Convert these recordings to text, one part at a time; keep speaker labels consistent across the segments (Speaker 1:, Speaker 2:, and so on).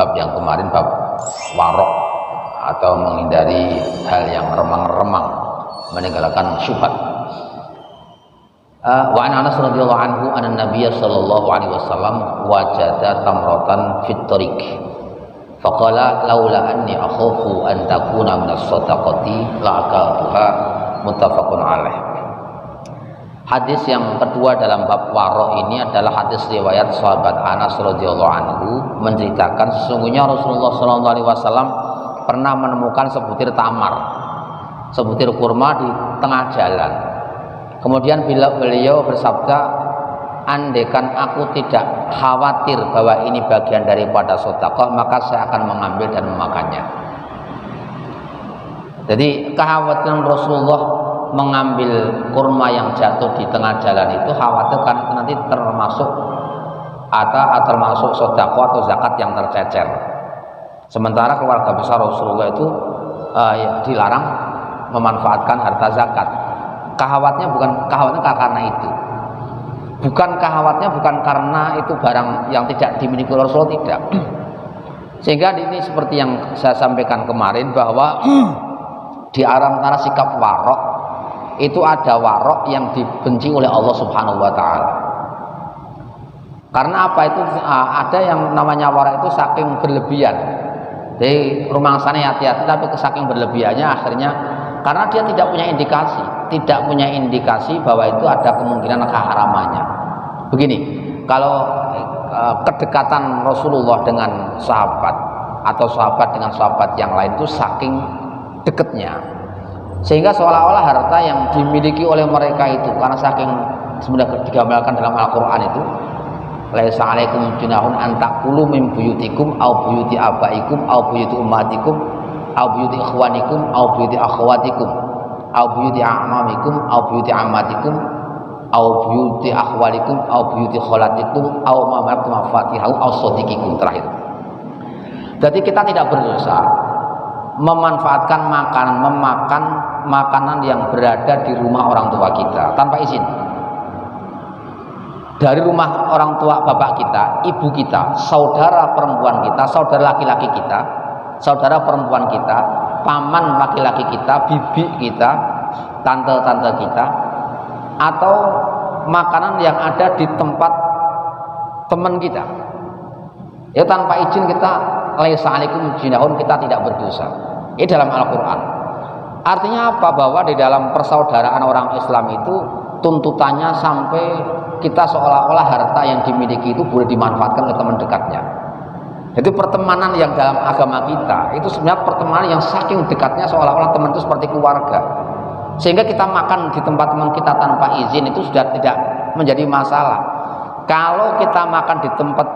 Speaker 1: bab yang kemarin, bab warok atau menghindari hal yang remang-remang, meninggalkan syubhat. Wa an Anas radhiyallahu anhu anna Nabiy sallallahu alaihi wasallam wajada tamratan fit tariq faqala laula anni akhafu an takuna min as-sadaqati la akaltuha, muttafaqun alaih. Hadis yang kedua dalam bab warok ini adalah hadis riwayat sahabat Anas radhiyallahu anhu menceritakan sesungguhnya Rasulullah sallallahu alaihi wasallam pernah menemukan sebutir tamar, sebutir kurma di tengah jalan. Kemudian bila beliau bersabda, andaikan aku tidak khawatir bahwa ini bagian daripada sedekah, maka saya akan mengambil dan memakannya. Jadi kekhawatiran Rasulullah mengambil kurma yang jatuh di tengah jalan itu khawatir karena itu nanti termasuk sedekah atau zakat yang tercecer. Sementara keluarga besar Rasulullah itu dilarang memanfaatkan harta zakat. Khawatirnya bukan karena itu. Bukan karena itu barang yang tidak dimiliki Rasulullah, tidak. Sehingga ini seperti yang saya sampaikan kemarin bahwa di antara sikap warok itu ada warok yang dibenci oleh Allah Subhanahu wa taala. Karena apa itu? Ada yang namanya warok itu saking berlebihan. Jadi rumangsanya hati-hati, tapi saking berlebihannya akhirnya karena dia tidak punya indikasi bahwa itu ada kemungkinan keharamannya. Begini, kalau kedekatan Rasulullah dengan sahabat atau sahabat dengan sahabat yang lain itu saking dekatnya, sehingga seolah-olah harta yang dimiliki oleh mereka itu karena saking sebenarnya digambarkan dalam Al-Quran itu, laisa alaikum junahun an taqulu min buyutikum au buyuti abaikum au buyuti ummatikum au buyuti ikhwanikum au buyuti akhwatikum au buyuti a'mamikum au buyuti ammatikum au buyuti akhwalikum au buyuti kholatikum au ma malakum mafatihahu au sadiqikum. Terakhir, jadi kita tidak berdosa memanfaatkan memakan makanan yang berada di rumah orang tua kita tanpa izin. Dari rumah orang tua bapak kita, ibu kita, saudara perempuan kita, saudara laki-laki kita, saudara perempuan kita, paman laki-laki kita, bibi kita, tante-tante kita, atau makanan yang ada di tempat teman kita. Ya tanpa izin kita, laisa alaikum junahun, kita tidak berdosa. Ini dalam Al-Quran. Artinya apa? Bahwa di dalam persaudaraan orang Islam itu tuntutannya sampai kita seolah-olah harta yang dimiliki itu boleh dimanfaatkan oleh teman dekatnya. Jadi pertemanan yang dalam agama kita itu sebenarnya pertemanan yang saking dekatnya seolah-olah teman itu seperti keluarga. Sehingga kita makan di tempat teman kita tanpa izin itu sudah tidak menjadi masalah. Kalau kita makan di tempat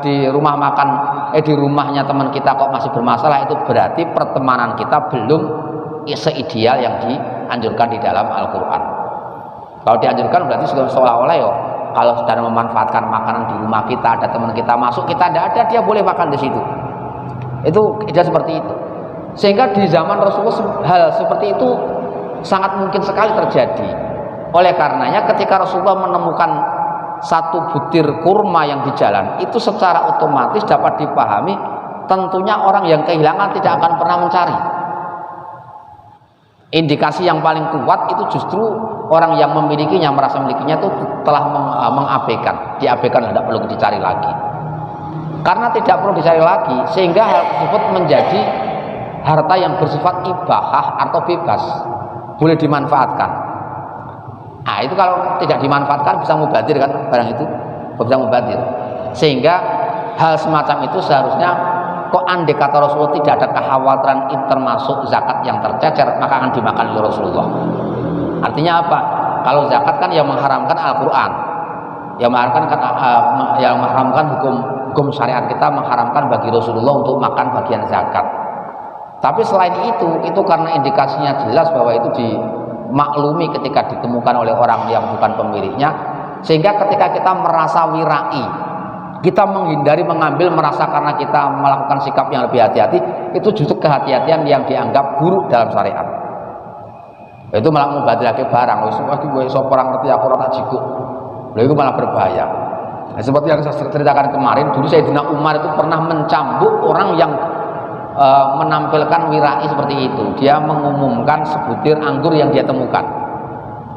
Speaker 1: di rumahnya teman kita kok masih bermasalah, itu berarti pertemanan kita belum seideal yang dianjurkan di dalam Al-Quran. Kalau dianjurkan berarti seolah-olah ya kalau sedang memanfaatkan makanan di rumah kita, ada teman kita masuk, kita tidak ada, dia boleh makan di situ. Itu ide seperti itu. Sehingga di zaman Rasulullah hal seperti itu sangat mungkin sekali terjadi. Oleh karenanya ketika Rasulullah menemukan satu butir kurma yang di jalan, itu secara otomatis dapat dipahami tentunya orang yang kehilangan tidak akan pernah mencari. Indikasi yang paling kuat itu justru orang yang memilikinya, merasa memilikinya itu telah mengabaikan, diabaikan, tidak perlu dicari lagi. Karena tidak perlu dicari lagi, sehingga hal tersebut menjadi harta yang bersifat ibahah atau bebas, boleh dimanfaatkan. Nah itu kalau tidak dimanfaatkan bisa mubadir kan, barang itu bisa mubadir. Sehingga hal semacam itu seharusnya kok andai kata Rasulullah tidak ada kekhawatiran itu termasuk zakat yang tercecer, maka akan dimakan oleh Rasulullah. Artinya apa? Kalau zakat kan yang mengharamkan Al-Quran, yang mengharamkan hukum syariat kita, mengharamkan bagi Rasulullah untuk makan bagian zakat. Tapi selain itu karena indikasinya jelas bahwa itu dimaklumi ketika ditemukan oleh orang yang bukan pemiliknya, sehingga ketika kita merasa wirai, kita menghindari mengambil merasa karena kita melakukan sikap yang lebih hati-hati, itu justru kehati-hatian yang dianggap buruk dalam syariat. Itu malah mubadil lagi barang, orang ngerti aku ora tak jikuk. Lha itu malah berbahaya. Nah, seperti yang saya ceritakan kemarin, dulu Sayyidina Umar itu pernah mencambuk orang yang menampilkan wirai seperti itu. Dia mengumumkan sebutir anggur yang dia temukan.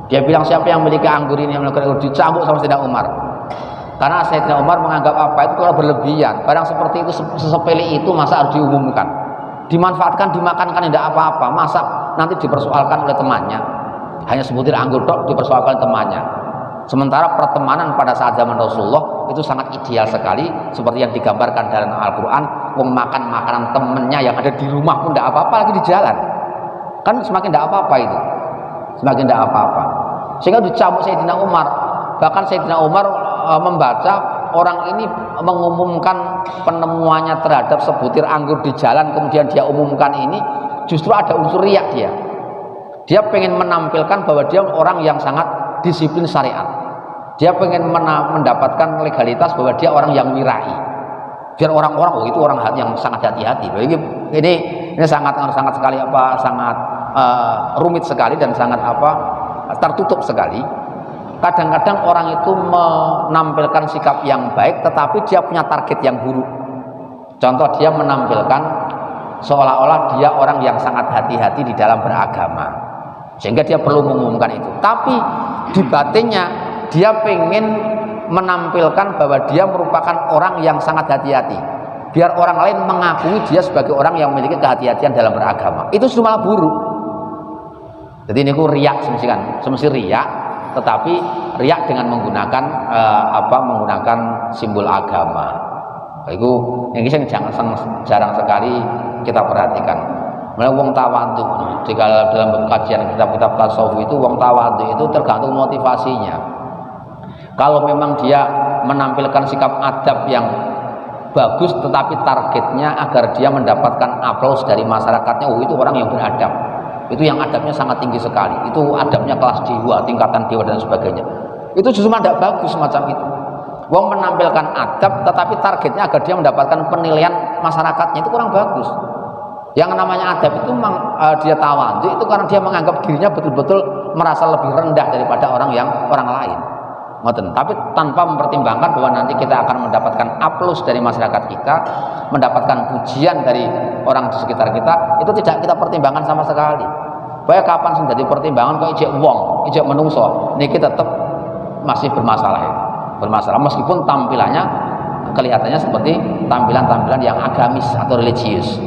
Speaker 1: Dia bilang siapa yang memiliki anggur ini, yang melakukan anggur, dicambuk sama Sayyidina Umar. Karena Sayyidina Umar menganggap apa itu kalau berlebihan, barang seperti itu sesepele itu masa harus diumumkan, dimanfaatkan, dimakankan tidak apa-apa, masa nanti dipersoalkan oleh temannya. Hanya sebutir anggur tok dipersoalkan temannya. Sementara pertemanan pada saat zaman Rasulullah itu sangat ideal sekali, seperti yang digambarkan dalam Al-Quran. Wong makan makanan temennya yang ada di rumah pun tidak apa-apa, lagi di jalan kan semakin tidak apa-apa itu, semakin tidak apa-apa. Sehingga dicambuk Sayyidina Umar. Bahkan Sayyidina Umar membaca orang ini mengumumkan penemuannya terhadap sebutir anggur di jalan, kemudian dia umumkan ini, justru ada unsur riak. Dia pengen menampilkan bahwa dia orang yang sangat disiplin syariat. Dia pengen mendapatkan legalitas bahwa dia orang yang wirai. Biar orang-orang, oh itu orang yang sangat hati-hati. Ini sangat sekali sangat rumit sekali dan sangat tertutup sekali. Kadang-kadang orang itu menampilkan sikap yang baik, tetapi dia punya target yang buruk. Contoh, dia menampilkan seolah-olah dia orang yang sangat hati-hati di dalam beragama, sehingga dia perlu mengumumkan itu. Tapi di batinnya dia pengen menampilkan bahwa dia merupakan orang yang sangat hati-hati, biar orang lain mengakui dia sebagai orang yang memiliki kehati-hatian dalam beragama. Itu justru malah buruk. Jadi ini riak semesti riak, tetapi riak dengan menggunakan menggunakan simbol agama. Itu yang jarang sekali kita perhatikan. Mulai wong tawadhu, jika dalam kajian kitab-kitab tasawuf itu wong tawadhu itu tergantung motivasinya. Kalau memang dia menampilkan sikap adab yang bagus, tetapi targetnya agar dia mendapatkan aplaus dari masyarakatnya, oh itu orang yang beradab, itu yang adabnya sangat tinggi sekali, itu adabnya kelas dewa, tingkatan dewa dan sebagainya, itu justru tidak bagus semacam itu. Wong menampilkan adab tetapi targetnya agar dia mendapatkan penilaian masyarakatnya, itu kurang bagus. Yang namanya adab itu dia tawadhu itu karena dia menganggap dirinya betul-betul merasa lebih rendah daripada orang lain. Tapi tanpa mempertimbangkan bahwa nanti kita akan mendapatkan aplaus dari masyarakat kita, mendapatkan pujian dari orang di sekitar kita, itu tidak kita pertimbangkan sama sekali. Bahwa kapan sih jadi pertimbangan kok ijek wong, ijek menungso, niki tetap masih bermasalah meskipun tampilannya kelihatannya seperti tampilan-tampilan yang agamis atau religius.